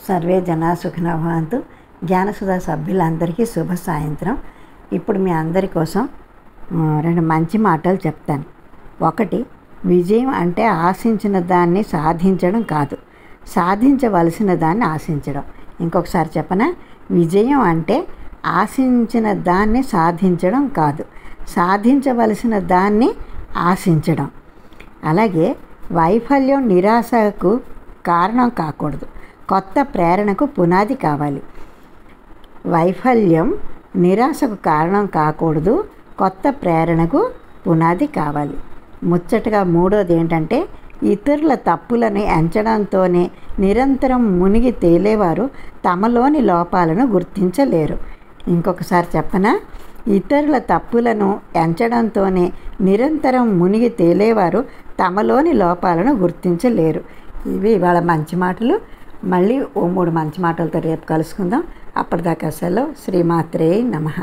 Survey జనా సుఖినో భవంతు. జ్ఞానసుధా సభ్యులందరికీ శుభ సాయంత్రం. ఇప్పుడు మీ అందరి కోసం రెండు మంచి మాటలు చెప్తాను. ఒకటి, విజయం అంటే ఆశించిన దాన్ని సాధించడం కాదు, సాధించవలసిన దాన్ని ఆశించడం. ఇంకొకసారి చెప్పనా? విజయం అంటే ఆశించిన దాన్ని సాధించడం కాదు, సాధించవలసిన దాన్ని ఆశించడం. అలాగే వైఫల్యం నిరాశకు కారణం కాకూడదు, కొత్త ప్రేరణకు పునాది కావాలి. వైఫల్యం నిరాశకు కారణం కాకూడదు, కొత్త ప్రేరణకు పునాది కావాలి. ముచ్చటగా మూడోది ఏంటంటే, ఇతరుల తప్పులను ఎంచడంతోనే నిరంతరం మునిగి తేలేవారు తమలోని లోపాలను గుర్తించలేరు. ఇంకొకసారి చెప్పనా? ఇతరుల తప్పులను ఎంచడంతోనే నిరంతరం మునిగి తేలేవారు తమలోని లోపాలను గుర్తించలేరు. ఇవి ఇవాళ మంచి మాటలు. మళ్ళీ ఓ 3 మంచి మాటలతో రేపు కలుసుకుందాం. అప్పటిదాకా సెలవు. శ్రీమాత్రే నమః.